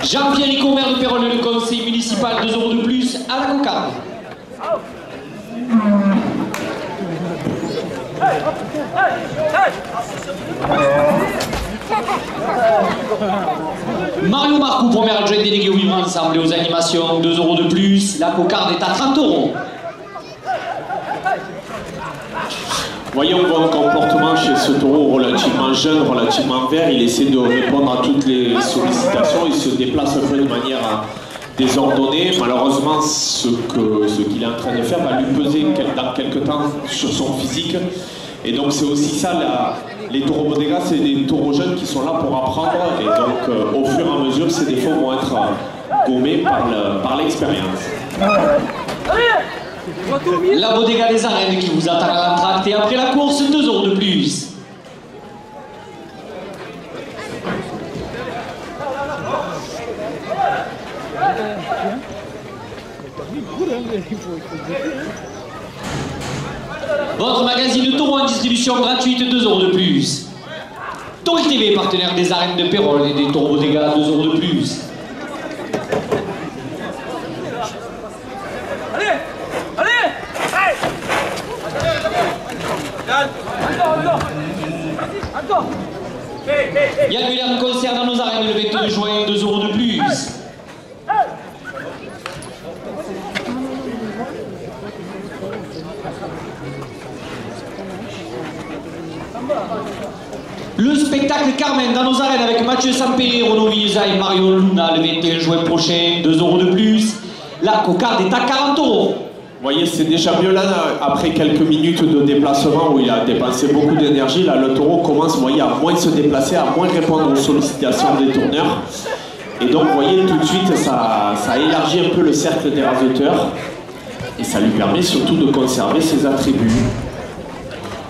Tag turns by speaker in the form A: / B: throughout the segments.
A: Jean-Pierre Rico, maire de Pérol, le conseil municipal, 2 € de plus à la cocarde. Mario Marcoux, premier adjoint délégué au vivre ensemble et aux animations, 2 € de plus. La cocarde est à 30 €.
B: Voyons votre comportement chez ce taureau relativement jeune, relativement vert. Il essaie de répondre à toutes les sollicitations. Il se déplace un peu de manière désordonnée. Malheureusement, ce qu'il est en train de faire va lui peser dans quelques temps sur son physique. Et donc c'est aussi ça, les taureaux Bodega, c'est des taureaux jeunes qui sont là pour apprendre. Et donc au fur et à mesure, ces défauts vont être gommés par l'expérience.
A: La Bodega des Arènes qui vous attend à l'entracte et après la course, 2 € de plus. Votre magazine Taureau en distribution gratuite, 2 € de plus. Tauril TV, partenaire des Arènes de Pérol et des Taureaux Bodega, 2 € de plus. Yann Muller concert dans nos arènes le 22 juin, 2 € de plus. Le spectacle Carmen dans nos arènes avec Mathieu Sampere, Renaud Villeza et Mario Luna le 21 juin prochain, 2 € de plus. La cocarde est à 40 €.
B: Vous voyez, c'est déjà mieux là, après quelques minutes de déplacement où il a dépensé beaucoup d'énergie. Là, le taureau commence, vous voyez, à moins se déplacer, à moins répondre aux sollicitations des tourneurs. Et donc, vous voyez, tout de suite, ça élargit un peu le cercle des raseteurs. Et ça lui permet surtout de conserver ses attributs.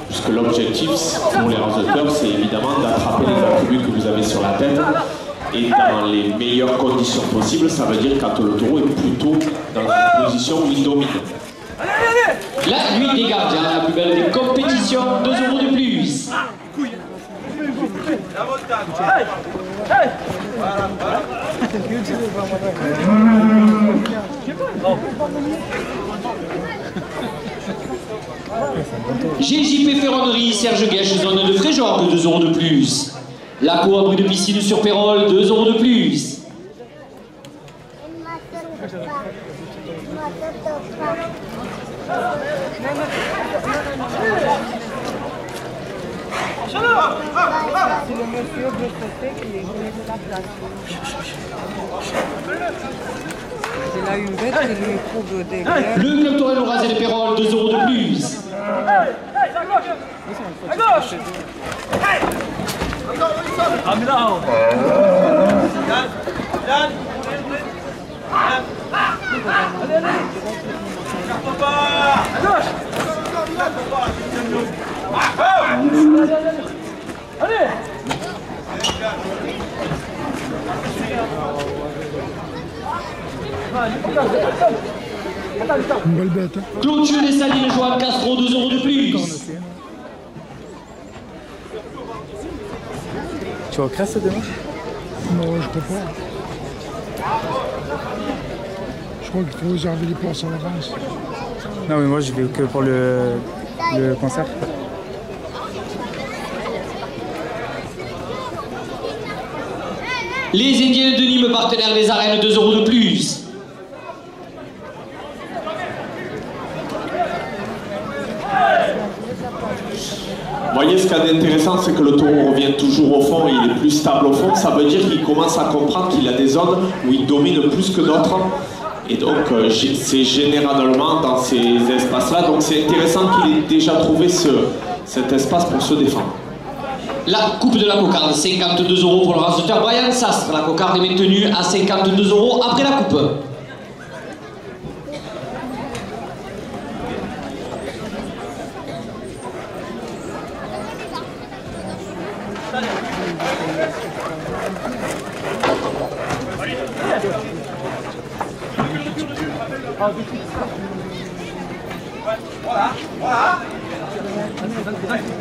B: Puisque l'objectif pour les raseteurs, c'est évidemment d'attraper les attributs que vous avez sur la tête. Et dans les meilleures conditions possibles, ça veut dire quand le taureau est plutôt dans une position où il domine.
A: La nuit des gardiens, la plus belle des compétitions, 2 € de plus. GJP Ferronnerie, Serge Guèche, zone de Fréjorque, 2 € de plus. La cour abri de piscine sur Pérol, 2 € de plus. Le club Torel Rasé de Pérol, 2 € de plus.
C: À gauche.
D: Une belle bête. Hein.
A: Clôture des Salines, Joan Castro, 2 € de plus.
E: Tu vas au Crest demain?
D: Non, je crois pas. Je crois qu'il faut réserver les places à l'avance.
E: Non, mais moi je vais que pour le concert.
A: Les Indiens de Nîmes, partenaires des arènes, 2 € de plus.
B: Vous voyez, ce qu'il y a d'intéressant, c'est que le taureau revient toujours au fond, il est plus stable au fond. Ça veut dire qu'il commence à comprendre qu'il a des zones où il domine plus que d'autres. Et donc, c'est généralement dans ces espaces-là. Donc, c'est intéressant qu'il ait déjà trouvé cet espace pour se défendre.
A: La coupe de la cocarde, 52 € pour le raseteur Brian Sastre. La cocarde est maintenue à 52 € après la coupe.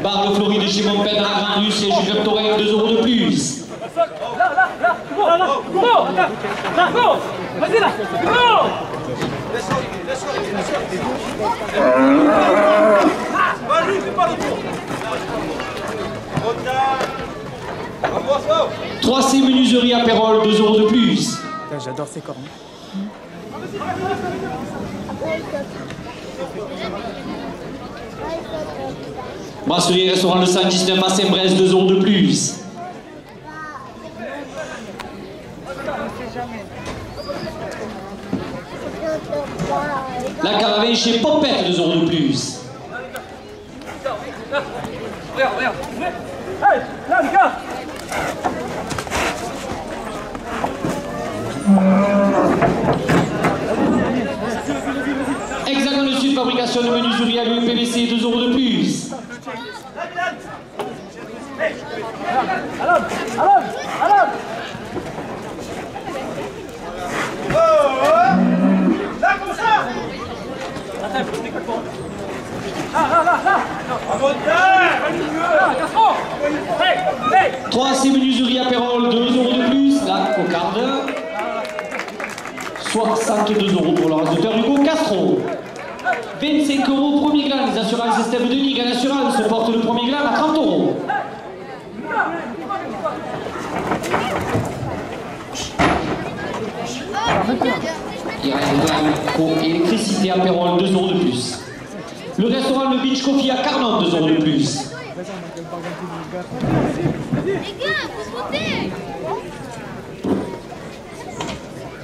A: Barre de Floride chez Montpellier dans la Grande Rue, siège du club Torel, 2 € de plus.
C: Vas-y là. Vas-y, fais pas le tour.
A: 3C menuiserie apérole, 2 € de plus.
E: J'adore ces cornes.
A: Brasserie restaurant le 119 à Saint-Brest, 2 € de plus. La caravane chez Popette, 2 € de plus.
C: Regarde. Hey, là les gars.
A: Hexagone Sud, fabrication de menuiserie à l'UPVC, 2 € de plus.
C: Allons. Là comme ça. Attends,
A: 3C menuiserie apérole, 2 € de plus. La cocarde. 62 € pour le raseteur Hugo Castro. 25 € premier gland, les assurances Steve Denis, Gan Assurance porte le premier gland à 30 €. Électricité apérole, 2 € de plus. Le restaurant Le Beach Coffee à Carnon, 2 € de plus.
F: Les gars, faut sauter.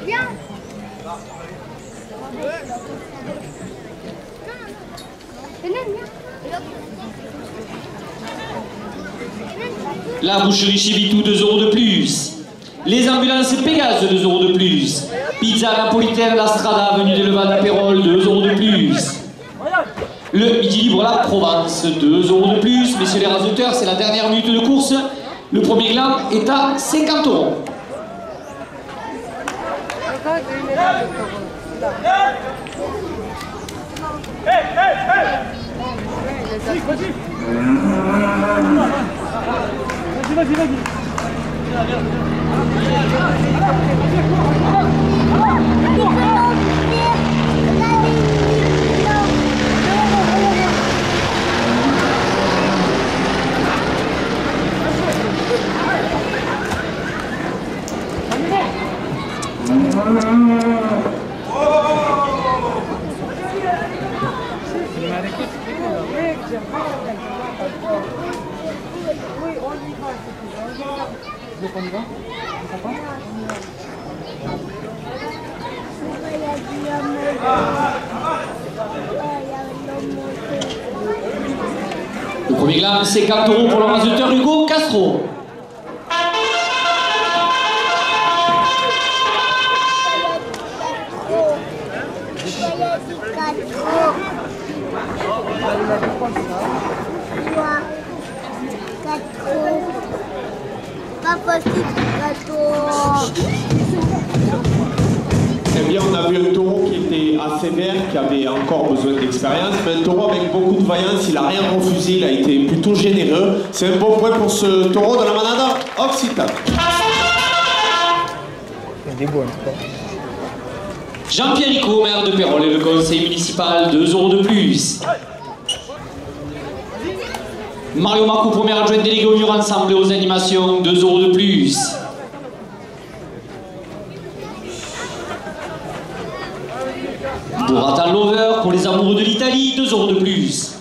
F: Viens.
A: La boucherie Chibitou, 2 € de plus. Les ambulances Pégase, 2 € de plus. Pizza napolitaine La Strada, avenue des Levades d'Apérole, 2 € de plus. Le Midi Libre La Provence, 2 € de plus. Messieurs les raseteurs, c'est la dernière minute de course. Le premier gland est à 50 €.
C: Vas-y.
A: Le premier gland, 50 € pour le raseteur Hugo Castro.
B: Eh bien, on a vu un taureau qui était assez vert, qui avait encore besoin d'expérience, mais un taureau avec beaucoup de vaillance, il n'a rien refusé, il a été plutôt généreux. C'est un bon point pour ce taureau de la manada occitane.
A: Jean-Pierre Rico, maire de Pérol et le conseil municipal, 2 € de plus. Mario Marco, premier adjoint délégué au Vivre Ensemble et aux animations, 2 € de plus. Doratan Lover, pour les amoureux de l'Italie, 2 € de plus.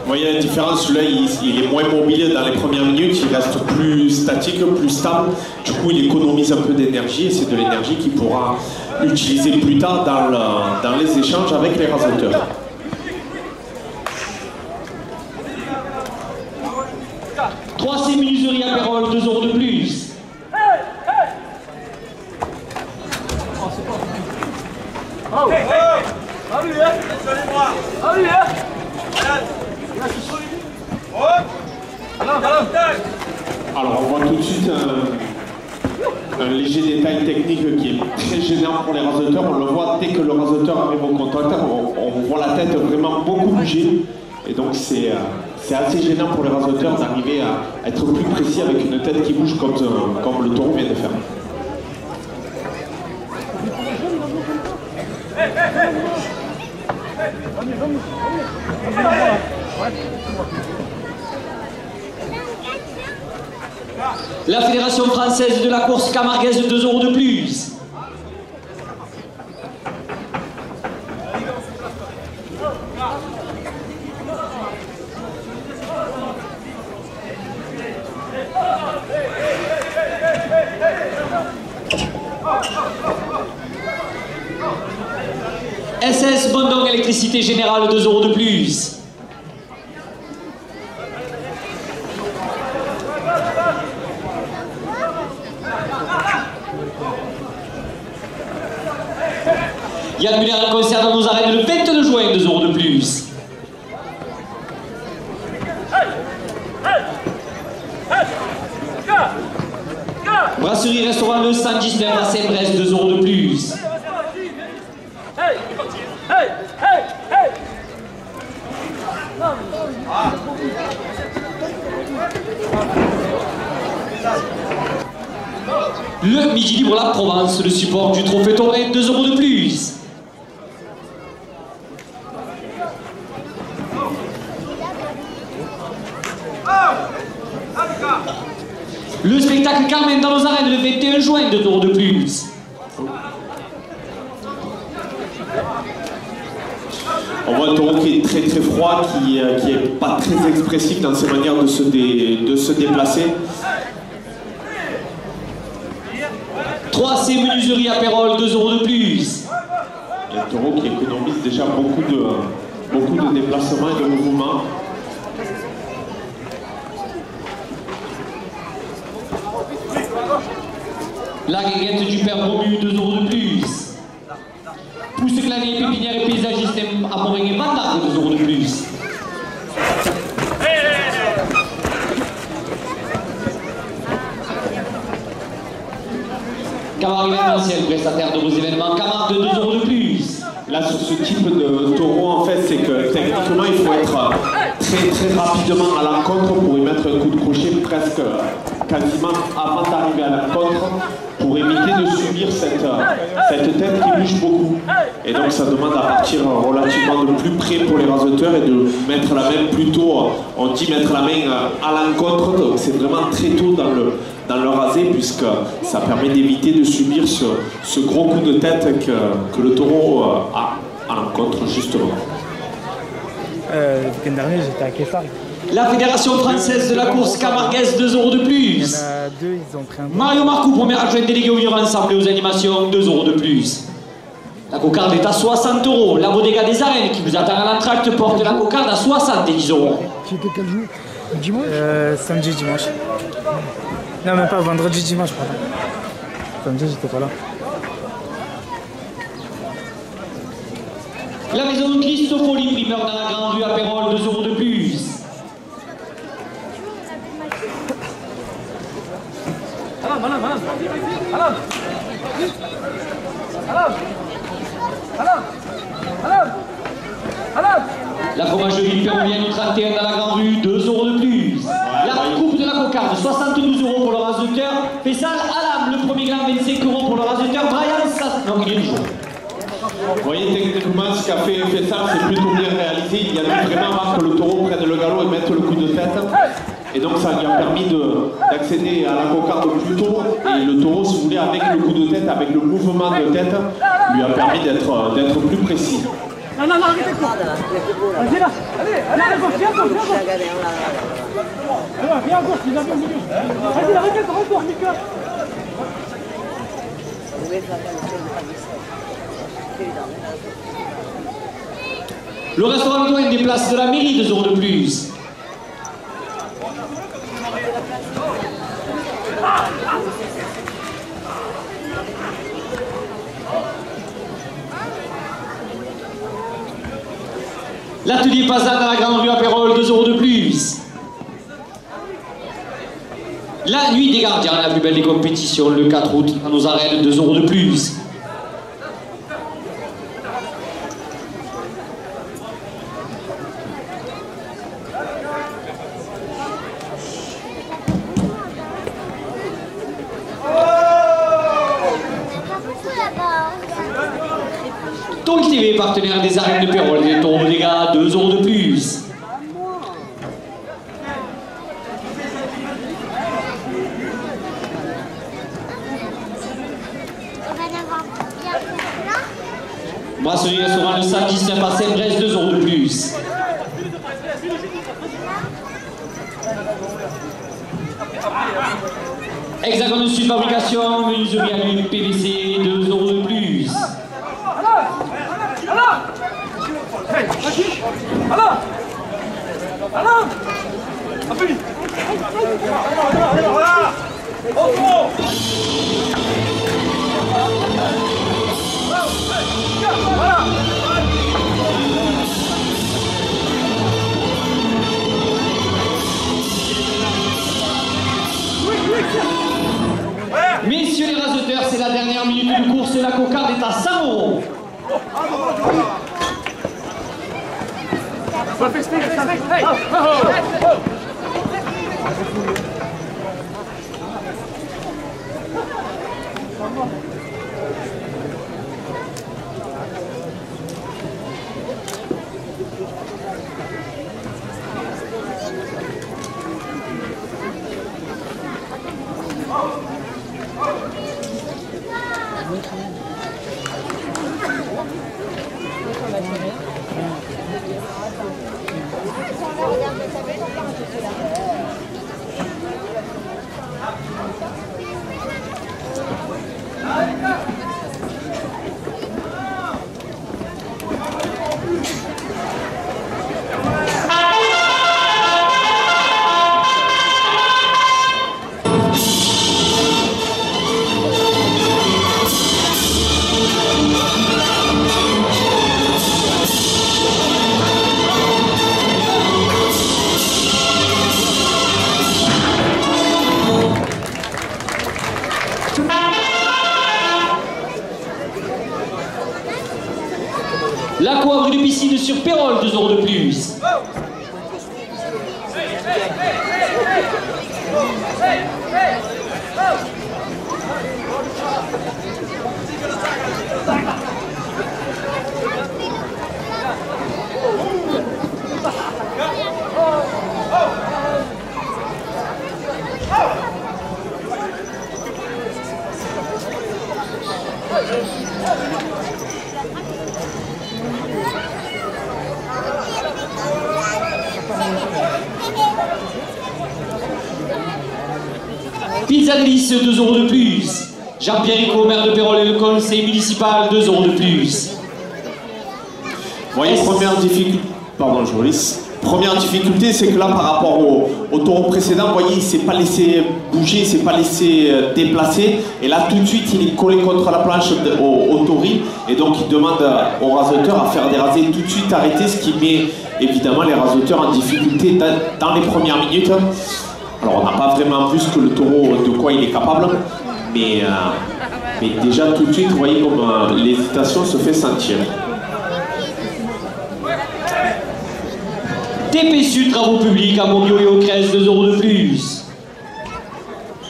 B: Vous voyez la différence, celui-là il est moins mobile dans les premières minutes, il reste plus statique, plus stable. Du coup, il économise un peu d'énergie et c'est de l'énergie qu'il pourra utiliser plus tard dans les échanges avec les raseteurs.
A: Trois C menuiserie apérole, 2 € de plus.
B: Alors on voit tout de suite un léger détail technique qui est très gênant pour les raseteurs. On le voit dès que le raseteur arrive au contact, on voit la tête vraiment beaucoup bouger. Et donc c'est assez gênant pour les rasoteurs d'arriver à être plus précis avec une tête qui bouge comme le taureau vient de faire.
A: La Fédération française de la course camarguaise, 2 € de plus. SS Bondong Électricité Générale, 2 € de plus. Yann Muller concert dans nos arènes le 22 juin, 2 € de plus. Brasserie Restaurant Le Saint-Gislain à Saint-Brest, 2 € de plus. Le Midi Libre La Provence, le support du Trophée Taurin, 2 € de plus. Le spectacle Carmen dans nos arènes le 21 juin, 2 € de plus.
B: On voit un taureau qui est très très froid, qui est pas très expressif dans ses manières de se déplacer.
A: 3C Menuiserie à Pérol, 2 € de plus.
B: Il y a un taureau qui économise déjà beaucoup de déplacements et de mouvements.
A: La guinguette du Père Romu, 2 € de plus. Pousse clané, pépinière et paysagiste à Morin et Mandar, 2 € de plus. Camargue événementiel, prestataire de vos événements, Camargue, 2 € de plus.
B: Là, sur ce type de taureau, en fait, c'est que techniquement, il faut être très rapidement à l'encontre pour y mettre un coup de crochet presque quasiment avant d'arriver à l'encontre pour éviter de subir cette tête qui bouge beaucoup. Et donc, ça demande à partir relativement de plus près pour les rasoteurs et de mettre la main plutôt, on dit mettre la main à l'encontre, donc c'est vraiment très tôt dans le rasé puisque ça permet d'éviter de subir ce gros coup de tête que le taureau a à l'encontre justement.
E: Le week-end dernier, j'étais à Kessar.
A: La Fédération française de la course camarguaise, 2 € de
E: Il y
A: plus.
E: en a deux, ils ont pris un.
A: Mario Marcoux, premier adjoint délégué au Vivre Ensemble et aux animations, 2 € de plus. La cocarde est à 60 €. La bodega des arènes qui vous attend à l'entracte porte la cocarde à 70 €.
D: C'était quel jour? Dimanche?
E: Samedi, dimanche. Non, même pas vendredi, dimanche, pardon. Samedi, j'étais pas là.
A: La maison de Christophe-Oli, primeur dans la grande rue à Pérol, 2 € de plus. La fromagerie péruvienne au 31 dans la grande rue, 2 € de plus. La coupe de la cocarde, 72 € pour le raseteur. Fessal Alam, le premier gramme, 25 € pour le raseteur. Brian Sass. Non, il est du jour.
B: Vous voyez techniquement ce qu'a fait Fessal, c'est plutôt bien réalisé. Il y a vraiment avant que le taureau prenne le galop et mette le coup de tête. Et donc ça lui a permis d'accéder à la cocarde plus tôt. Et le taureau, si vous voulez, avec le coup de tête, avec le mouvement de tête, lui a permis d'être plus précis.
C: Non, arrêtez quoi. Vas-y là, allez, à gauche, viens à gauche. Viens à gauche, il a bien au milieu. Vas-y, arrêtez, rentre, Mika.
A: Le restaurant Douane des places de la mairie, 2 € de plus. L'atelier Pazan dans la grande rue à Pérol, 2 € de plus. La nuit des gardiens, la plus belle des compétitions, le 4 août à nos arènes, 2 € de plus. Talk TV, partenaire des arènes de Pérol, les taureaux les gars, 2 € de plus. Brasserie restaurant le samedi 19 à Saint-Brest, 2 € de plus. Hexagone Sud Fabrication, menuiserie à l'huile PVC, 2 € de plus. Messieurs les raseteurs, c'est la dernière minute de course, la cocarde est à 100 €. La coiffe de piscine sur Pérol, 2 € de plus. Pizza Délice, 2 € de plus. Jean-Pierre Rico, maire de Pérol et le conseil municipal, 2 € de plus.
B: Voyez, première difficulté, pardon Joris. Première difficulté, c'est que là, par rapport au taureau précédent, vous voyez, il ne s'est pas laissé bouger, il ne s'est pas laissé déplacer. Et là, tout de suite, il est collé contre la planche au tauril. Et donc, il demande aux raseteurs à faire des rasés tout de suite arrêtés, ce qui met évidemment les raseteurs en difficulté dans les premières minutes. Alors, on n'a pas vraiment vu ce que le taureau, de quoi il est capable. Mais déjà, tout de suite, vous voyez comme l'hésitation se fait sentir.
A: TP Sud, travaux publics à Montbio et au Crèze, 2 € de plus.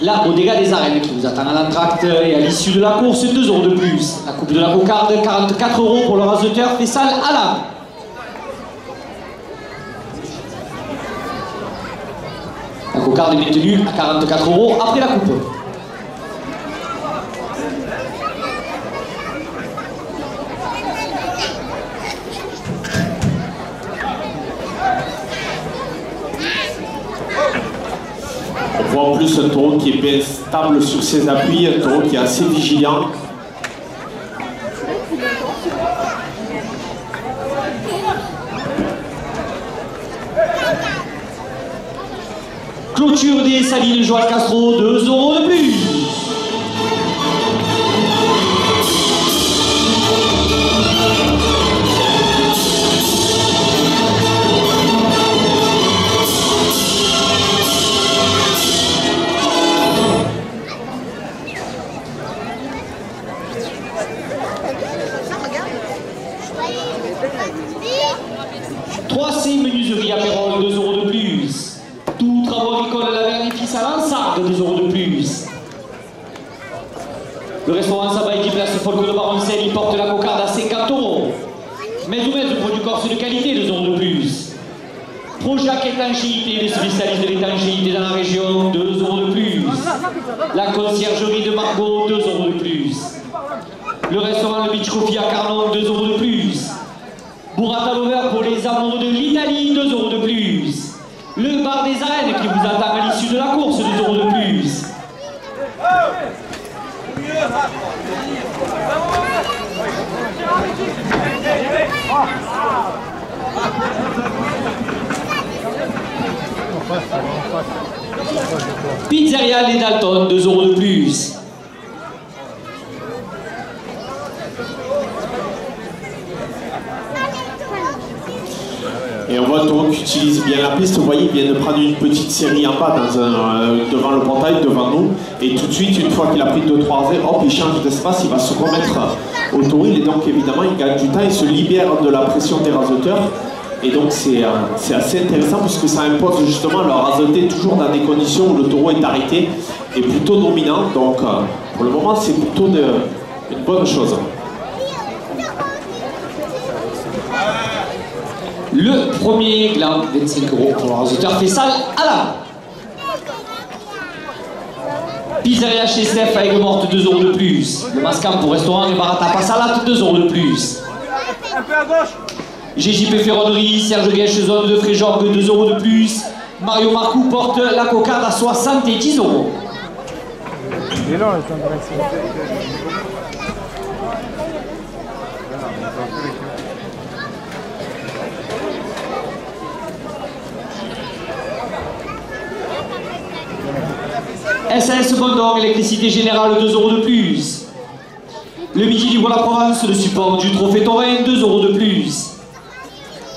A: La bodega des arènes qui vous attend à l'entracte et à l'issue de la course, 2 € de plus. La coupe de la cocarde, 44 € pour le raseteur Fessal Alain. La cocarde est maintenue à 44 € après la coupe.
B: On voit en plus un taureau qui est bien stable sur ses appuis, un taureau qui est assez vigilant.
A: Clôture des Salines Joël Castro, 2 € de plus. Menuiserie à Pérol, 2 € de plus. Tout travaux agricoles à la Vernifice à Lansarde, 2 € de plus. Le restaurant Sabaï qui place Folco de Baroncelle, il porte la cocarde à 50 €. offre du corse de qualité, 2 € de plus. Projac étanchéité, le spécialiste de l'étanchéité dans la région, 2 € de plus. La conciergerie de Margot, 2 € de plus. Le restaurant Le Beach Coffee à Carnon, 2 € de plus. Burrata Lover pour les amoureux de l'Italie, 2 € de plus. Le bar des arènes qui vous attend à l'issue de la course, 2 € de plus. Pizzeria Les Dalton, 2 € de plus.
B: Et on voit Taureau qui utilise bien la piste. Vous voyez, il vient de prendre une petite série en bas devant le portail, devant nous. Et tout de suite, une fois qu'il a pris 2-3 arrêts, hop, il change d'espace, il va se remettre au touril. Et donc, évidemment, il gagne du temps, il se libère de la pression des raseteurs. Et donc, c'est assez intéressant puisque ça impose justement le raseter toujours dans des conditions où le taureau est arrêté et plutôt dominant. Donc, pour le moment, c'est plutôt une bonne chose.
A: Le premier gland, 25 € pour le raseteur, fait salle à la. Pizzeria chez Steph à Aigues-Mortes, 2 € de plus. Le Mascam pour restaurant et Barata Passalat, 2 € de plus.
C: Un peu à gauche.
A: GJP Ferronnerie, Serge Guèche, zone de Fréjorgue, 2 € de plus. Mario Marcou porte la cocarde à 70 €.
E: Il est long le temps de rester.
A: SAS Bondon, électricité générale, 2 € de plus. Le Midi Libre La Provence, le support du Trophée Taurin, 2 € de plus.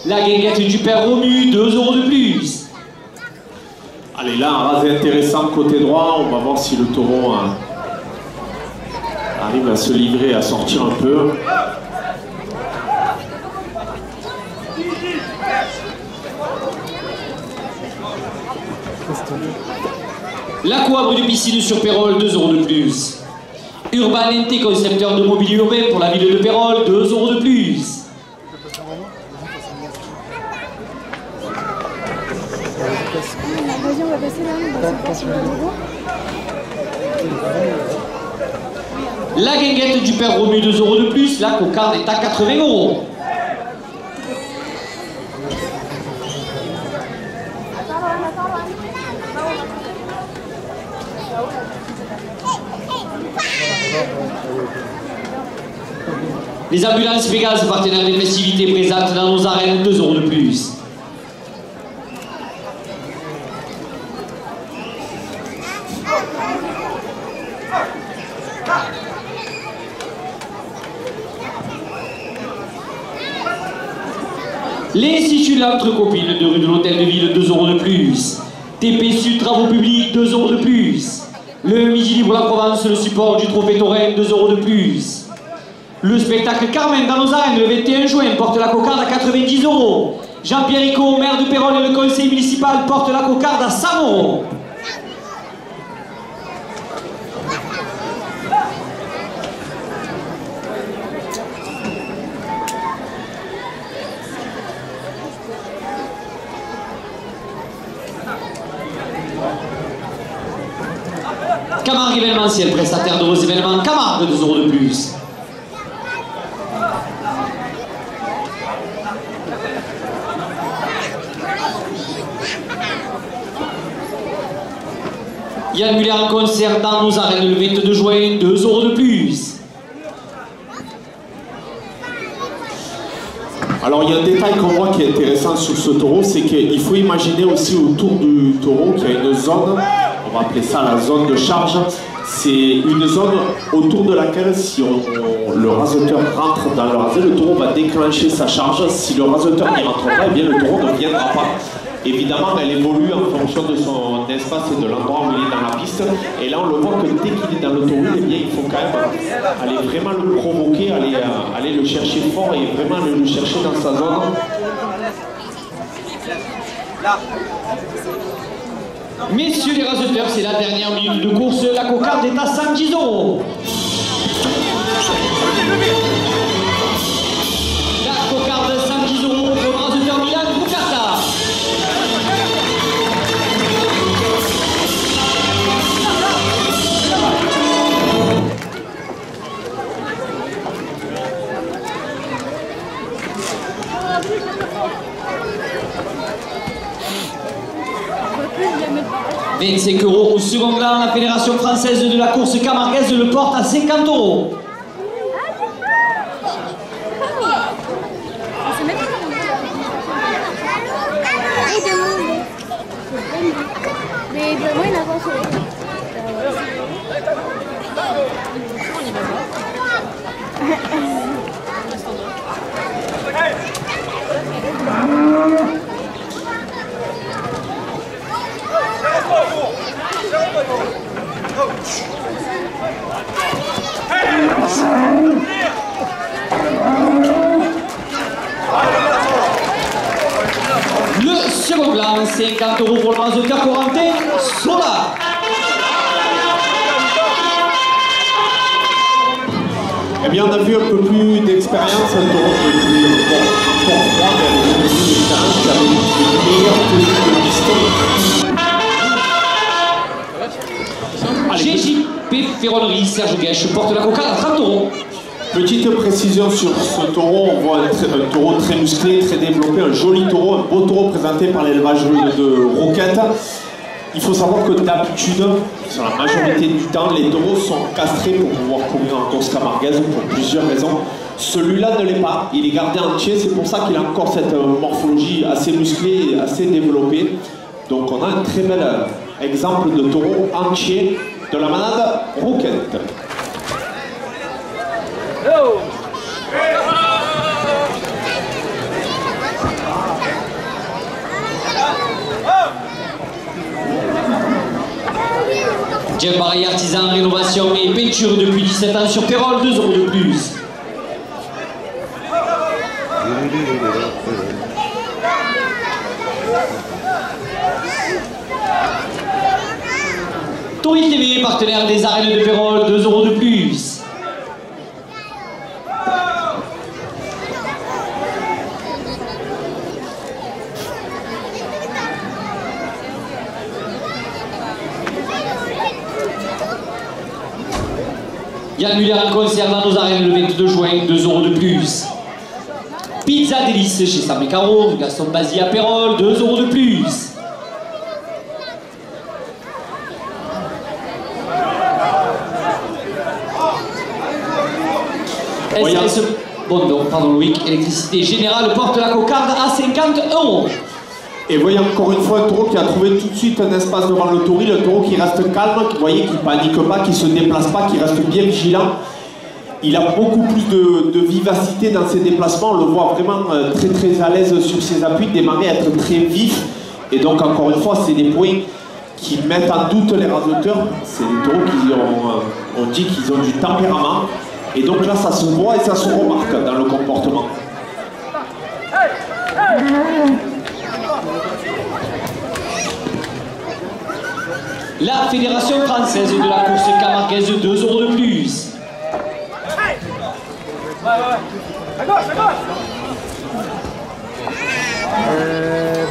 A: La guinguette du Père Romu, 2 € de plus.
B: Allez, là, un rasé intéressant côté droit. On va voir si le taureau arrive à se livrer, à sortir un peu.
A: La Coabre du Piscine sur Pérol, 2 € de plus. Urban NT, concepteur de mobilier urbain pour la ville de Pérol, 2 € de plus.
F: Vas-y, on va passer là, on va passer sur le logo.
A: La guinguette du Père Romu, 2 € de plus. La cocarde est à 80 €. Les ambulances Pégase, partenaires des festivités présentes dans nos arènes, 2 € de plus. L'Institut de l'Entre-Copine de rue de l'Hôtel de Ville, 2 € de plus. TP Sud Travaux Publics, 2 € de plus. Le Midi Libre La Provence, le support du Trophée Taurin, 2 € de plus. Le spectacle Carmen dans nos arènes, le 21 juin, porte la cocarde à 90 €. Jean-Pierre Ricot, maire de Pérol et le conseil municipal, porte la cocarde à 100 €. Camargue événementiel, prestataire de vos événements, Camargue, 2 € de plus. Yann Muller en concert dans nos arènes le 22 juin, 2 € de plus.
B: Alors il y a un détail qu'on voit qui est intéressant sur ce taureau, c'est qu'il faut imaginer aussi autour du taureau qu'il y a une zone, on va appeler ça la zone de charge. C'est une zone autour de laquelle si le raseteur rentre dans le rasé, le taureau va déclencher sa charge. Si le raseteur n'y rentre pas, eh bien le taureau ne viendra pas. Évidemment, elle évolue en fonction de son espace et de l'endroit où il est dans la piste. Et là, on le voit que dès qu'il est dans le taureau, eh bien, il faut quand même aller vraiment le provoquer, aller le chercher fort et vraiment aller le chercher dans sa zone.
A: Messieurs les raseteurs, c'est la dernière minute de course. La cocarde est à 110 €. La cocarde 110 €. €25 au second rang, la Fédération française de la course camarguaise le porte à €50.
F: Mais vraiment, il avance.
A: Le second blanc, €50 pour le mazotteur Corentin Sola.
B: Eh bien, on a vu un peu plus d'expérience, un taureau qui est plus encore froid, mais avec une expérience qui avait une meilleure tenue de piste.
A: GJP Ferronnerie, Serge Guèche porte la cocarde à €30.
B: Petite précision sur ce taureau, on voit un taureau très musclé, très développé, un joli taureau, un beau taureau présenté par l'élevage de Roquette. Il faut savoir que d'habitude, sur la majorité du temps, les taureaux sont castrés pour pouvoir courir en course camarguaise pour plusieurs raisons. Celui-là ne l'est pas, il est gardé entier, c'est pour ça qu'il a encore cette morphologie assez musclée et assez développée. Donc on a un très bel exemple de taureau entier de la manade Roquette.
A: Jeff Barry, artisan, rénovation et peinture depuis 17 ans sur Pérol, €2 de plus. Tori TV, partenaire des arènes de Pérol, €2 de plus. Yann Muller en concert dans nos arènes le 22 juin, €2 de plus. Pizza Délice chez Sam et Caro, Gaston Basie à Pérol, €2 de plus. SLS Bondon, pardon Loïc, électricité générale porte la cocarde à €50.
B: Et voyez encore une fois un taureau qui a trouvé tout de suite un espace devant le taureau, le taureau qui reste calme, vous voyez, qui ne panique pas, qui ne se déplace pas, qui reste bien vigilant. Il a beaucoup plus de vivacité dans ses déplacements, on le voit vraiment très très à l'aise sur ses appuis, démarrer, être très vif. Et donc encore une fois, c'est des points qui mettent en doute les raseteurs. C'est des taureaux qui on dit qu'ils ont du tempérament. Et donc là, ça se voit et ça se remarque dans le comportement.
A: La Fédération française de la course camarguaise, €2 de plus.
C: À gauche, à gauche.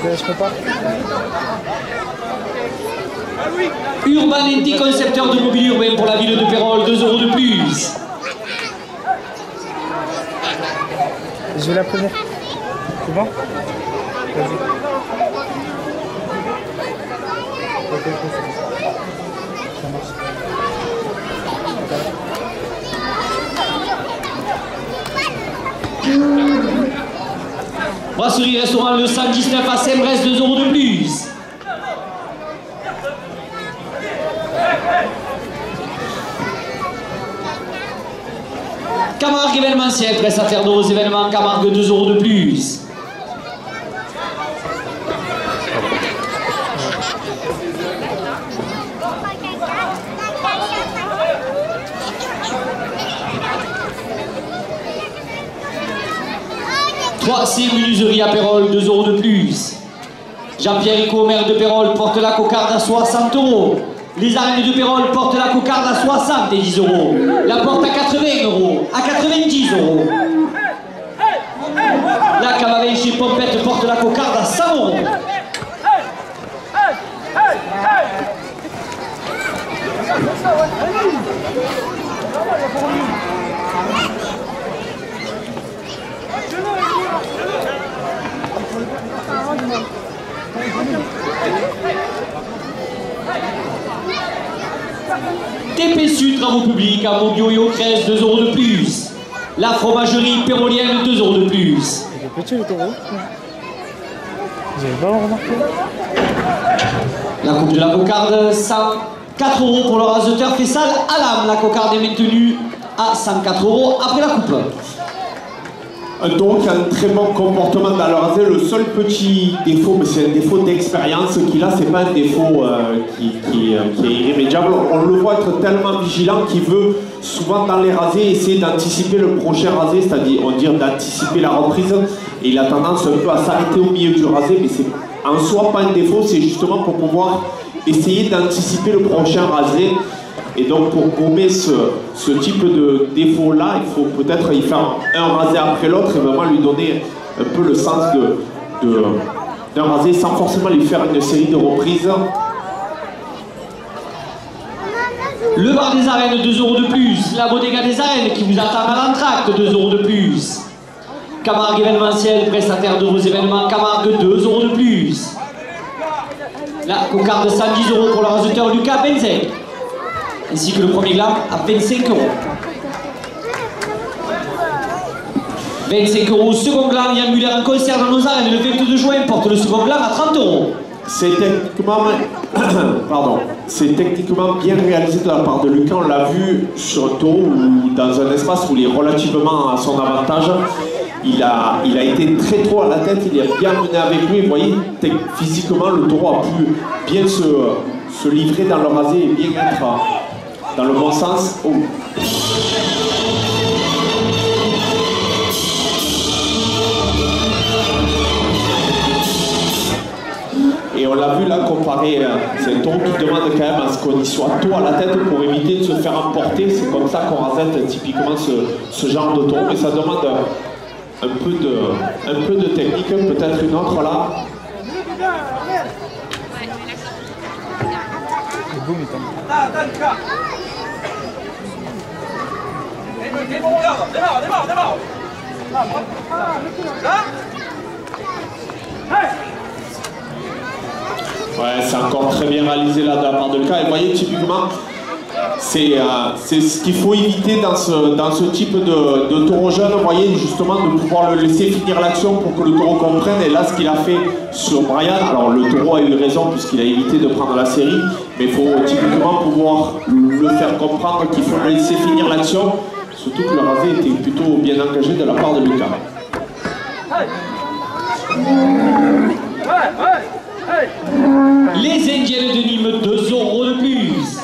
E: Je peux pas.
A: Urban NT, concepteur de mobilier urbain pour la ville de Pérol, €2 de plus.
E: Je vais la première. C'est bon? Vas-y. Ça marche.
A: Brasserie restaurant le 119 à Sembrest, €2 de plus. Camargue événementiel, prestataire de vos événements, Camargue, €2 de plus. Troisième menuiserie à Pérol, €2 de plus. Jean-Pierre Rico, maire de Pérol, porte la cocarde à €60. Les arènes de Pérol portent la cocarde à 70 €. La porte à 80 €, à 90 €. La Camaven chez Pompette porte la cocarde à 100 €. TP Sud, travaux publics, à Montbio et au Crèze, 2 € de plus. La fromagerie pérolienne, 2 € de plus.
E: Il est petit le taureau. Vous avez pas remarqué?
A: La coupe de la cocarde, 104 € pour le raseteur Fessal Alam. La cocarde est maintenue à 104 € après la coupe.
B: Un taureau qui a un très bon comportement dans le rasé. Le seul petit défaut, mais c'est un défaut d'expérience qu'il a, c'est pas un défaut qui est irrémédiable. On le voit être tellement vigilant qu'il veut souvent dans les rasés essayer d'anticiper le prochain rasé, c'est-à-dire on dit d'anticiper la reprise. Et il a tendance un peu à s'arrêter au milieu du rasé, mais c'est en soi pas un défaut, c'est justement pour pouvoir essayer d'anticiper le prochain rasé. Et donc pour gommer ce type de défaut-là, il faut peut-être y faire un rasé après l'autre et vraiment lui donner un peu le sens d'un rasé sans forcément lui faire une série de reprises.
A: Le bar des arènes, 2 € de plus. La bodega des arènes qui vous attend à l'entracte, 2 € de plus. Camargue événementiel, prestataire de vos événements, Camargue, 2 € de plus. La cocarde, 110 € pour le raseteur Lucas Benzek. Ainsi que le premier glam à 25 €. 25 €, second glam, Yann Muller en concert dans nos arènes le 22 juin, porte le second glam à 30 €.
B: C'est techniquement bien réalisé de la part de Lucas. On l'a vu sur un taureau ou dans un espace où il est relativement à son avantage. Il a été très tôt à la tête, il est bien mené avec lui. Vous voyez, physiquement, le taureau a pu bien se livrer dans le rasé et bien être dans le bon sens. Oh. Et on l'a vu là comparé, c'est un taureau qui demande quand même à ce qu'on y soit tôt à la tête pour éviter de se faire emporter. C'est comme ça qu'on rasette typiquement ce genre de taureau, mais ça demande un peu de technique, peut-être une autre là. Ouais, c'est encore très bien réalisé là de la part de Lucas. Et vous voyez, typiquement, c'est ce qu'il faut éviter dans ce type de taureau jeune. Vous voyez, justement, de pouvoir le laisser finir l'action pour que le taureau comprenne. Et là, ce qu'il a fait sur Brian, alors le taureau a eu raison puisqu'il a évité de prendre la série, mais il faut typiquement pouvoir le faire comprendre qu'il faut le laisser finir l'action. Surtout que le rasé était plutôt bien engagé de la part de Lucas.
A: Les Indiennes de Nîmes, 2 € de plus.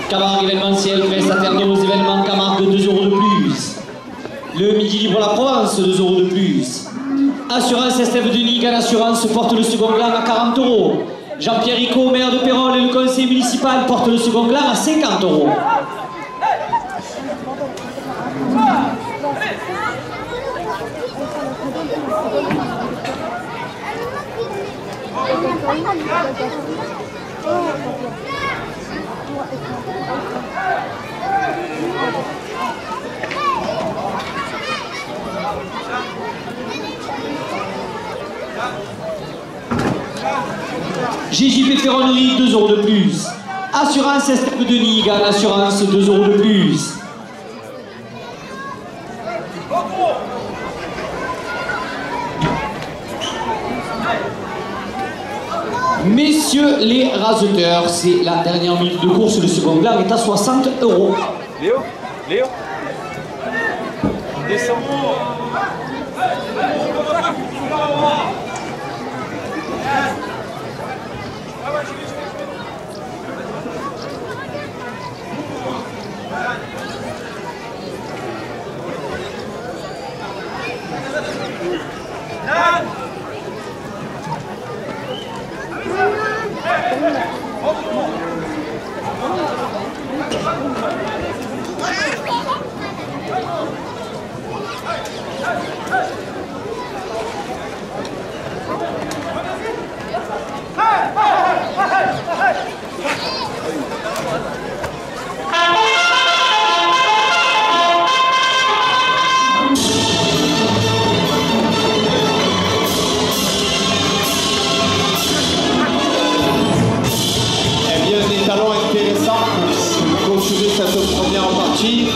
A: Camargue événementiel, prestataire de vos événements, Camargue, 2 € de plus. Le Midi Libre La Provence, 2 € de plus. Assurance Estève Denis, Gan Assurance porte le second glam à 40 €. Jean-Pierre Ricot, maire de Pérol et le conseil municipal porte le second glam à 50 €. GJP Ferronnerie, 2 € de plus. Assurance Estève Denis, Gan Assurance, 2 € de plus. Messieurs les raseteurs, c'est la dernière minute de course, le second glam est à 60 €.
C: Léo, descends.
B: cette première partie.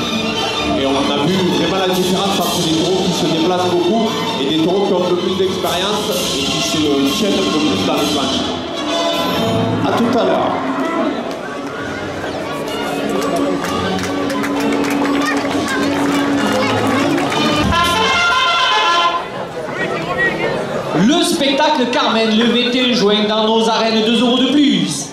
B: Et on a vu vraiment la différence entre des taureaux qui se déplacent beaucoup et des taureaux qui ont un peu plus d'expérience et qui se tiennent un peu plus dans les planches. A tout à l'heure.
A: Le spectacle Carmen, le 21 juin dans nos arènes, 2 € de plus.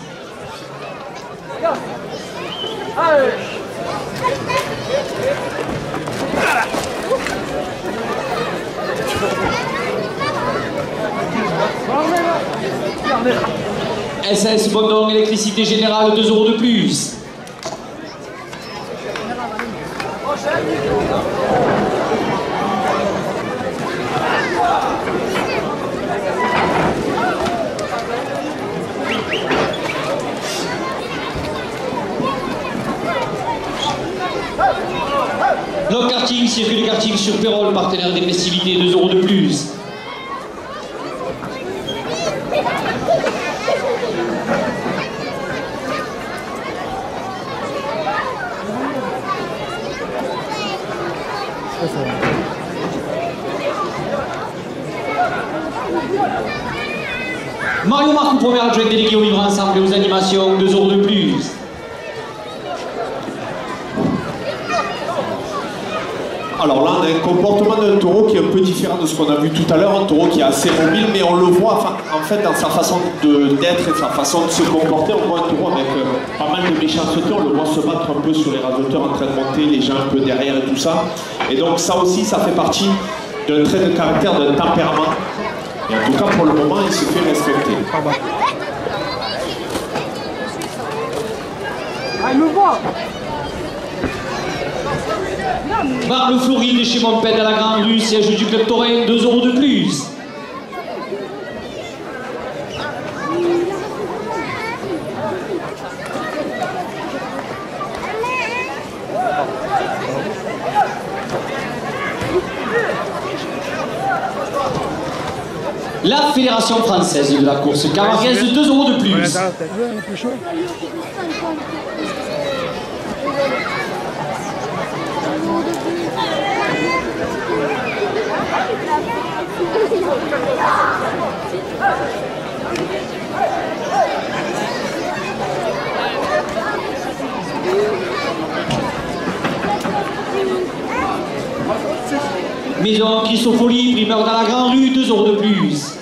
A: SS Bondon, électricité générale, 2 € de plus. Le karting, circuit de karting sur Pérol, partenaire des festivités, 2 € de plus. Mario Marco, premier adjoint délégué au vivre ensemble et aux animations, 2 € de plus.
B: Alors là, on a un comportement d'un taureau qui est un peu différent de ce qu'on a vu tout à l'heure. Un taureau qui est assez mobile, mais on le voit en fait dans sa façon d'être et sa façon de se comporter. On voit un taureau avec pas mal de méchanceté. On le voit se battre un peu sur les raseuteurs en train de monter, les gens un peu derrière et tout ça. Et donc ça aussi, ça fait partie d'un trait de caractère, d'un tempérament. Et en tout cas, pour le moment, il se fait respecter.
C: Ah, il me voit.
A: Marc Le Floride chez Montpellier à la Grande Rue, siège du Club Taurin, 2 € de plus. La Fédération française de la course camarguaise, 2 € de plus. Maison Christopholie, primeur dans la Grande Rue, 2 € de plus.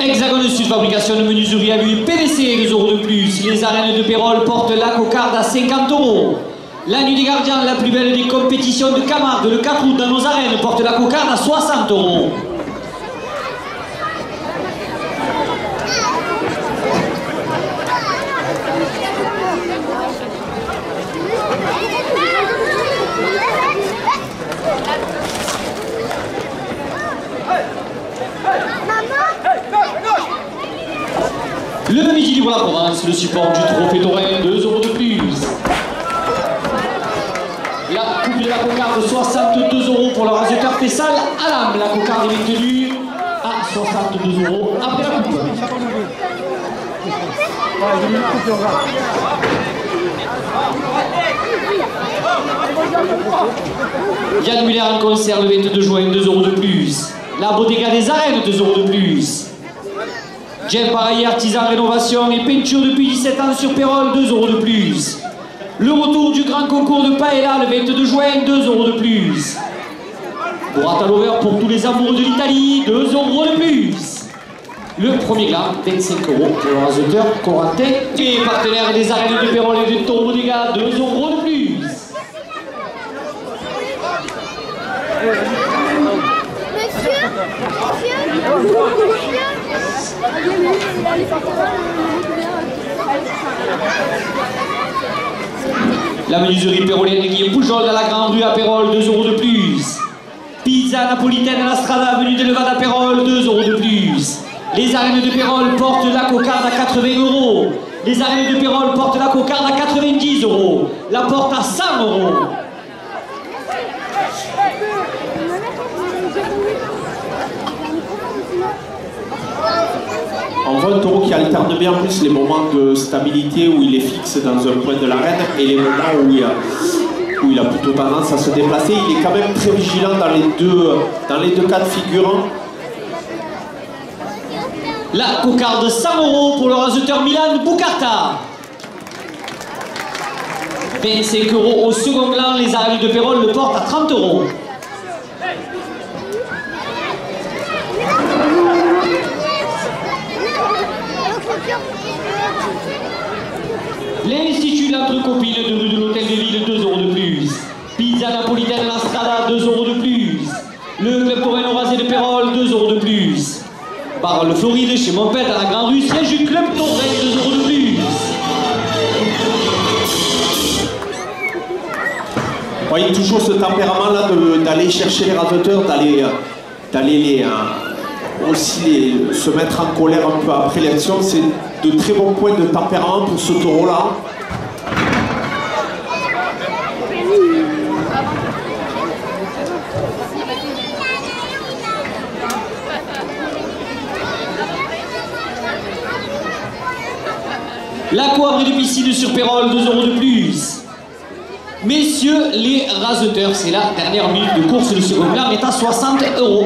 A: Hexagone Sud, fabrication de menuiserie à l'huile PVC, 2 € de plus. Les arènes de Pérol portent la cocarde à 50 €. La nuit des gardiens, la plus belle des compétitions de Camargue, le 4 août dans nos arènes, porte la cocarde à 60 €. Le Midi Libre la Provence, le support du trophée Taurin, 2 € de plus. La coupe de la cocarde, 62 € pour le raseteur Fessal à l'âme. La cocarde est maintenue à 62 € après la coupe. Yann Muller en concert le 22 juin, 2 € de plus. La Bodega des Arènes, 2 € de plus. Jeff Paraillé, artisan rénovation et peinture depuis 17 ans sur Pérol, 2 € de plus. Le retour du grand concours de Paella le 22 juin, 2 € de plus. Bourrata Lover pour tous les amoureux de l'Italie, 2 € de plus. Le premier glas, 25 € pour le raseteur Corentin. Et partenaire des arènes de Pérol et de Taureau Bodega, 2 € de plus. La menuiserie pérolienne Guillaume Poujol dans la Grande Rue à Pérol, 2 € de plus. Pizza napolitaine à la Strada, avenue de Levade à Pérol, 2 € de plus. Les arènes de Pérol portent la cocarde à 80 €. Les arènes de Pérol portent la cocarde à 90 €. La porte à 100 €.
B: On voit un taureau qui alterne bien plus les moments de stabilité où il est fixe dans un point de l'arène et les moments où il a plutôt tendance à se déplacer. Il est quand même très vigilant dans les deux cas de figure.
A: La cocarde 100 € pour le raseteur Milan Boucarta. 25 € au second gland, les arènes de Pérol le portent à 30 €. L'Institut de l'Entrecopine de rue de l'Hôtel de Ville, 2 € de plus. Pizza napolitaine La Strada, 2 € de plus. Le Club Torreno Rasé de Pérol, 2 € de plus. Parole Floride chez Montpet à la Grande Rue, siège du Club Torrent, 2 € de plus.
B: Vous voyez toujours ce tempérament-là d'aller chercher les raseteurs, d'aller aussi se mettre en colère un peu après l'action. C'est de très bons points de tempérament pour ce taureau-là.
A: La coabre de piscine sur Pérol, 2 € de plus. Messieurs les raseteurs, c'est la dernière minute de course, le second gland est à 60 €.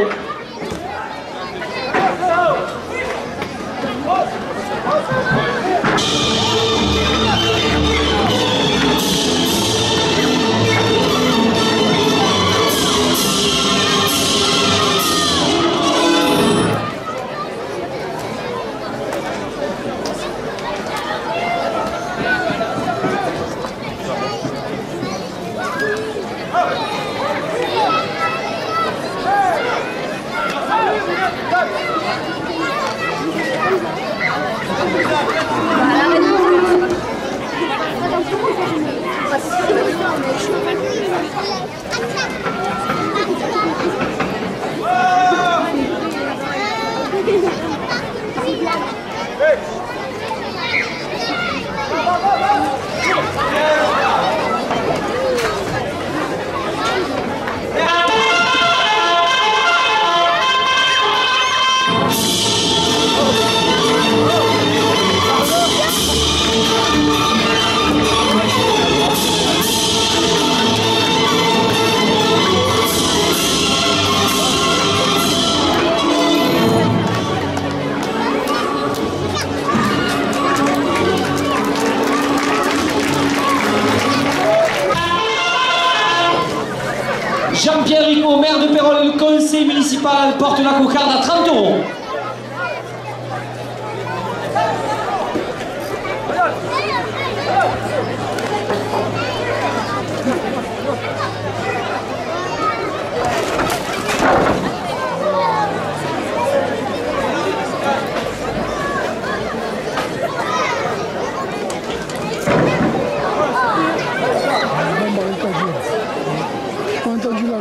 A: Jean-Pierre Rigaud, maire de Pérol et le conseil municipal, porte la cocarde à 30 €.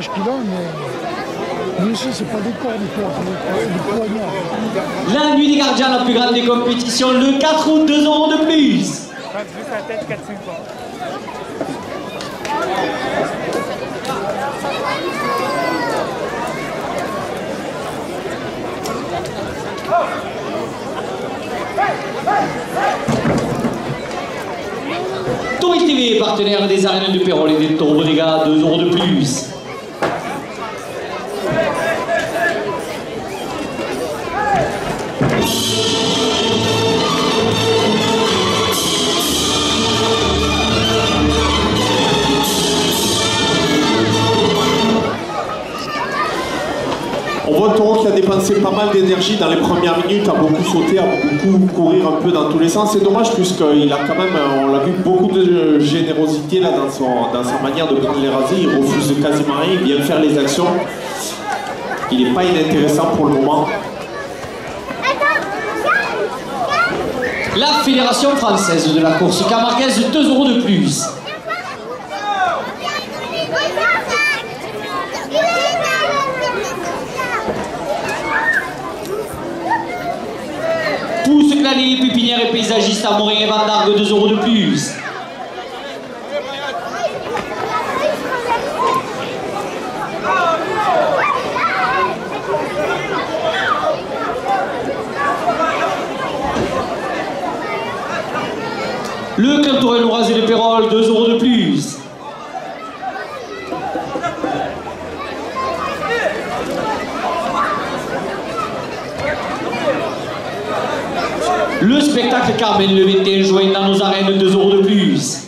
D: Qu'il a, mais lui aussi, c'est pas des cordes, des poignards.
A: La nuit des gardiens, la plus grande des compétitions, le 4 août, 2 € de plus.
E: Juste la tête, 4-5 fois.
A: Tourisme TV, partenaire des arènes de Pérol et des Taureaux des gars, 2 € de plus.
B: On voit le taureau qui a dépensé pas mal d'énergie dans les premières minutes, a beaucoup sauté, a beaucoup courir un peu dans tous les sens. C'est dommage puisqu'il a quand même, on l'a vu, beaucoup de générosité là, dans sa manière de prendre les rasés. Il refuse quasiment rien, il vient faire les actions. Il n'est pas inintéressant pour le moment.
A: La Fédération française de la course camarguaise, 2 € de plus. Pousse Clané, pépinière et paysagiste à Morin et Vandargue, 2 € de plus. Le Club Tourelle Rasé de Pérol, 2 € de plus. Le spectacle Carmen le 21 juin dans nos arènes, 2 € de plus.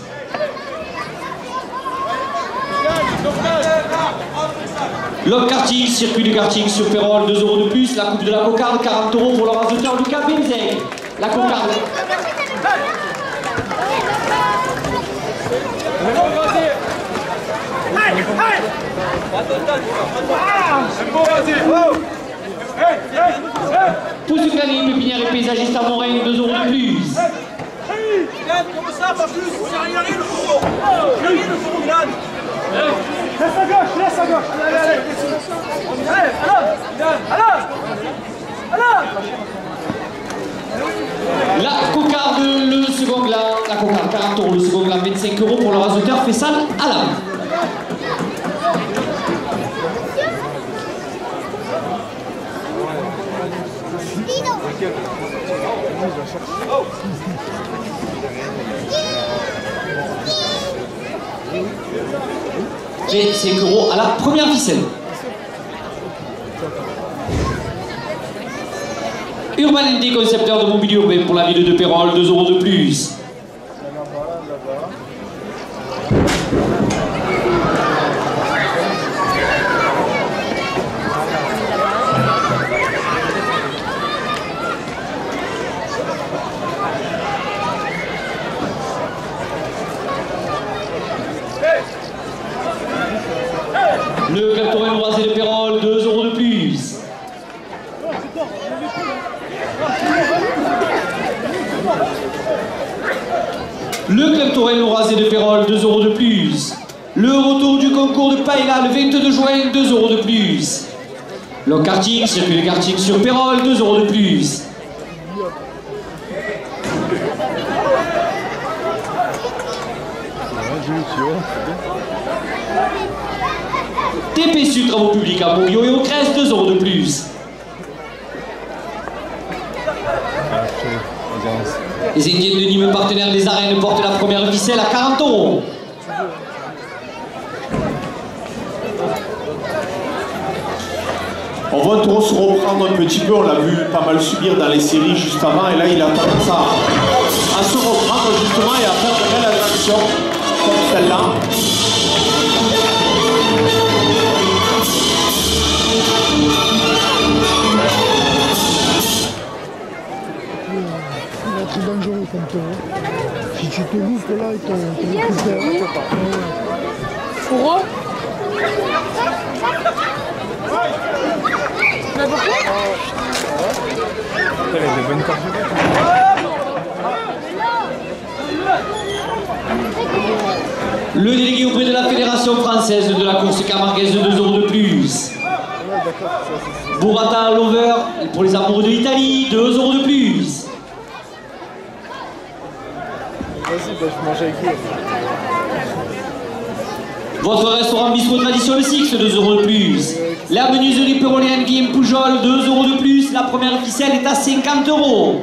A: Le karting, circuit du karting sur Pérol, 2 € de plus. La coupe de la cocarde, 40 € pour le raseteur Lucas Benzeg. La cocarde. Pour ce gagner, pépinière et paysagiste à Morin, 2 € de plus.
C: Comme ça, pas plus, c'est rien, le fourreau. Rien, le fourreau, Milan. Laisse à gauche, laisse à gauche. Allez, allez, allez. Allez,
A: La cocarde, le second glas, la cocarde, 40 €, le second glas, 25 € pour le raseteur Fessal Alam. Et 5 € à la première ficelle. Urban ND, concepteur de mobilier urbain pour la ville de Pérol, 2 € de plus. Le Club Tourelle Rasé de Pérol, 2 € de plus. Le Club Tourelle Rasé de Pérol, 2 € de plus. Le retour du concours de Paella le 22 juin, 2 € de plus. Le karting, circuit de karting sur Pérol, 2 € de plus. TPSU Travaux Publics à Bourguignon et au Crest, 2 € de plus. Les Indiens de Nîmes, partenaires des arènes, portent la première ficelle à 40 €.
B: On voit Taureau se reprendre un petit peu, on l'a vu pas mal subir dans les séries juste avant, et là il a tendance à se reprendre justement et à faire de belles actions comme celle-là.
D: Il est très dangereux comme taureau. Si tu te loupes là, il te coupe.
F: Fourreau.
E: Elle a des bonnes cartes.
A: Le délégué auprès de la Fédération française de la course camarguaise, 2 € de plus. Burrata Lover, pour les amoureux de l'Italie, 2 € de plus.
E: Vas-y, je mange avec lui.
A: Votre restaurant Bistrot Tradition le Six, 2 € de plus. La menuiserie pérolienne Guillaume Poujol, 2 € de plus. La première ficelle est à 50 €.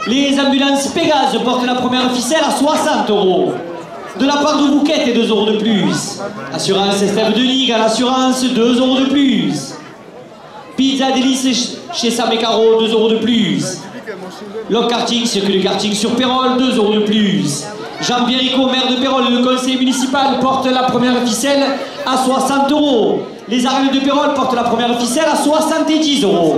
A: Les ambulances Pégase portent la première ficelle à 60 €. De la part de Bouquette, 2 € de plus. Assurance Estève de Ligue à l'assurance, 2 € de plus. Pizza Délice chez Sam et Caro, 2 € de plus. Le karting, circuit de karting sur Pérol, 2 € de plus. Jean-Pierre Rico, maire de Pérol, le conseil municipal, porte la première ficelle à 60 €. Les arènes de Pérol portent la première ficelle à 70 €.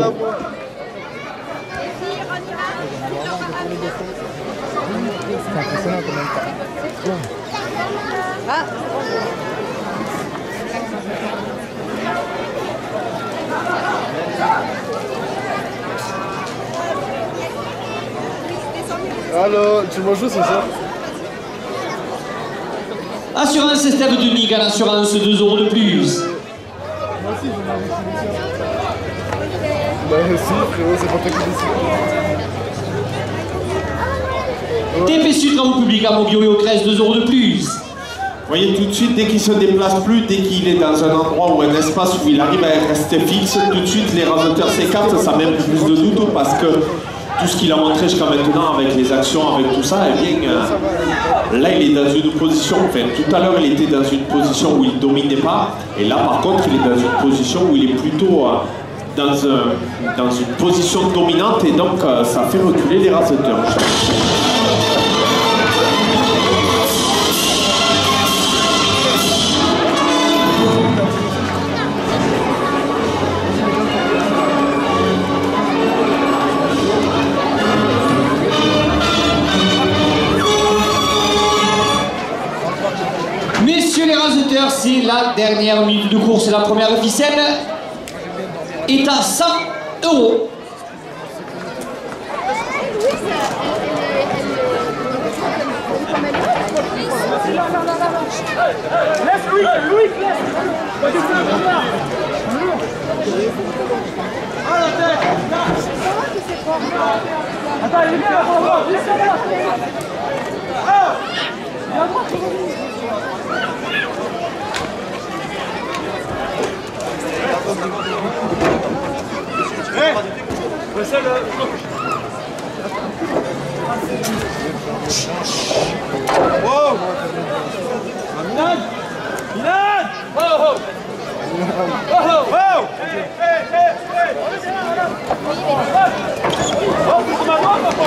E: C'est impressionnant quand même.
G: Alors, tu manges où ce soir?
A: Assurance Estève de Ligue à l'assurance, 2 € de plus.
G: Moi aussi, je mange Bah si, frérot, c'est pas toi qui décide.
A: TPSU Travaux Publics à Montguillot et au Crest, 2 € de plus.
B: Vous voyez tout de suite, dès qu'il se déplace plus, dès qu'il est dans un endroit ou un espace où il arrive à rester fixe, tout de suite les raseteurs s'écartent, ça met plus de doute parce que tout ce qu'il a montré jusqu'à maintenant avec les actions, avec tout ça, eh bien, là il est dans une position, enfin tout à l'heure il était dans une position où il ne dominait pas, et là par contre il est dans une position où il est plutôt dans une position dominante, et donc ça fait reculer les raseteurs.
A: Messieurs les raseteurs, c'est la dernière minute de course. La première ficelle est à 100 €.
C: Laisse Louis, laisse. Ah, la tête. Attends, il est bien, on va voir. Wow! Minad! Minad! Oh! Oh! Oh! Oh! Hey! Hey! Hey! Oh, c'est ma main, papa!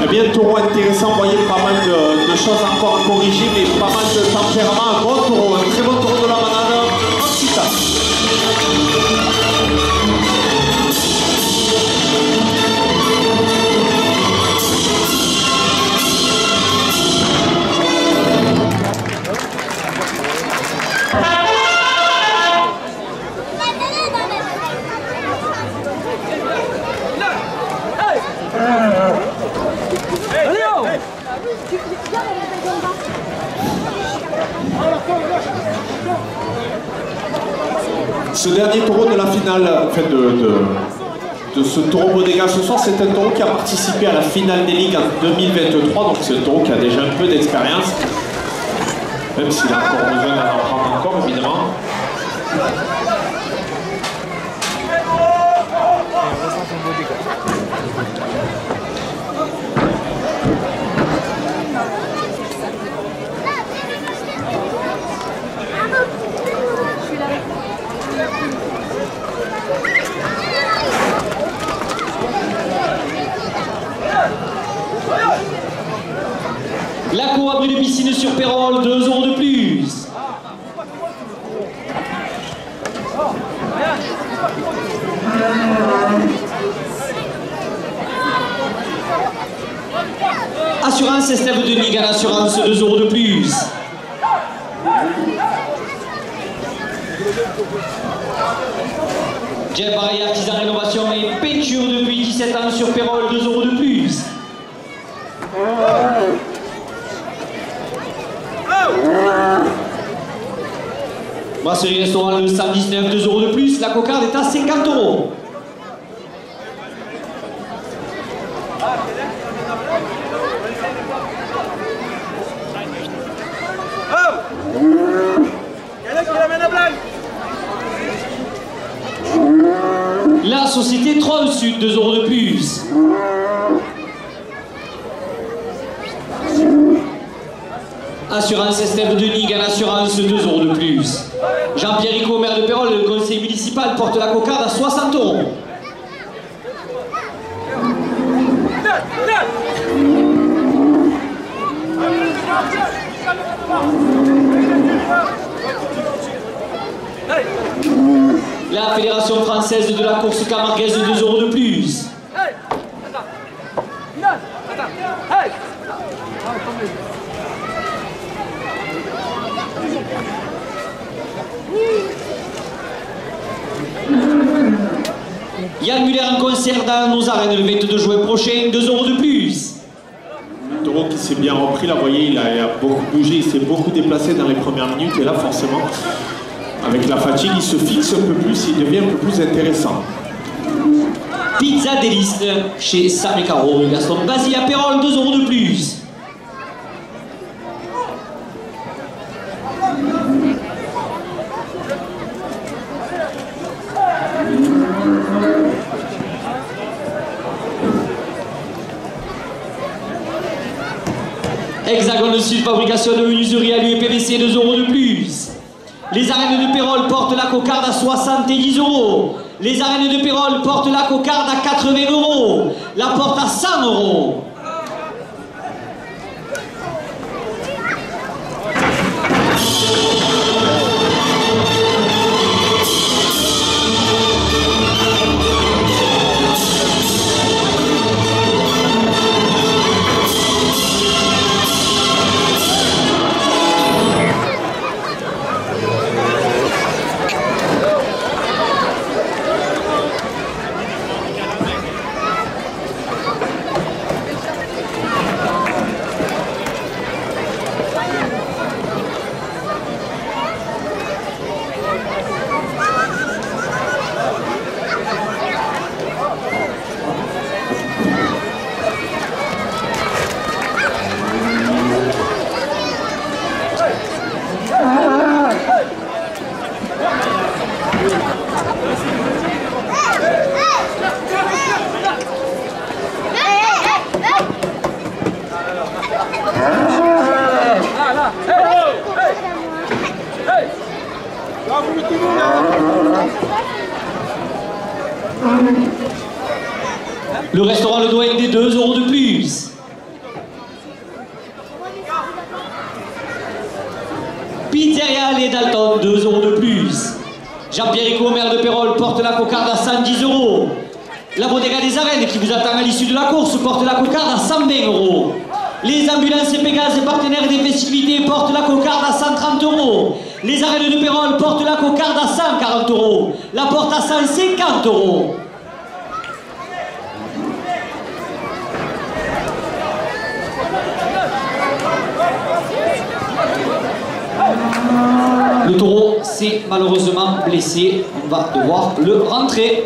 B: Eh bien, taureau intéressant, vous voyez pas mal de choses encore à corriger, mais pas mal de tempérament. Un bon taureau, un très bon taureau de la banane. Ensuite, ce dernier taureau de la finale, enfin de ce taureau Bodega ce soir, c'est un taureau qui a participé à la finale des ligues en 2023, donc c'est un taureau qui a déjà un peu d'expérience, même s'il a encore besoin d'en apprendre encore, évidemment.
A: La cour abri de piscine sur Pérol, 2 € de plus. Assurance Estève de Nigan, assurance 2 € de plus. Jeff Barry, artisan rénovation et peinture depuis 17 ans sur Pérol, 2 € de plus. Brasserie restaurant le 119, 2 € de plus. La cocarde est à 50 €. La société 3 au sud, 2 € de plus. Assurance Estève de Nigan, assurance 2 € de plus. Jean-Pierre Rico, maire de Pérol, le conseil municipal porte la cocarde à 60 €. La Fédération française de la course camarguaise, 2 € de plus. Yann Muller en concert dans nos arènes le 22 juin prochain, 2 € de plus.
B: Le taureau qui s'est bien repris, là, vous voyez, il a beaucoup bougé, il s'est beaucoup déplacé dans les premières minutes, et là, forcément, avec la fatigue, il se fixe un peu plus, il devient un peu plus intéressant.
A: Pizza Délice chez Sam et Caro, Gaston Basile à Pérol, 2 € de plus. Hexagone Sud, fabrication de menuiserie alu et PVC, 2 € de plus. Les arènes de Pérol portent la cocarde à 70 €. Les arènes de Pérol portent la cocarde à 80 €. La porte à 100 €. Le restaurant Le Doyen des 2 € de plus. Pizzeria Les Dalton, 2 € de plus. Jean-Pierre Rico, maire de Pérol, porte la cocarde à 110 €. La Bodega des Arènes, qui vous attend à l'issue de la course, porte la cocarde à 120 €. Les ambulances Pégase, partenaires des festivités, portent la cocarde à 130 €. Les arènes de Pérol portent la cocarde à 140 €. La porte à 150 €. Le taureau s'est malheureusement blessé. On va devoir le rentrer.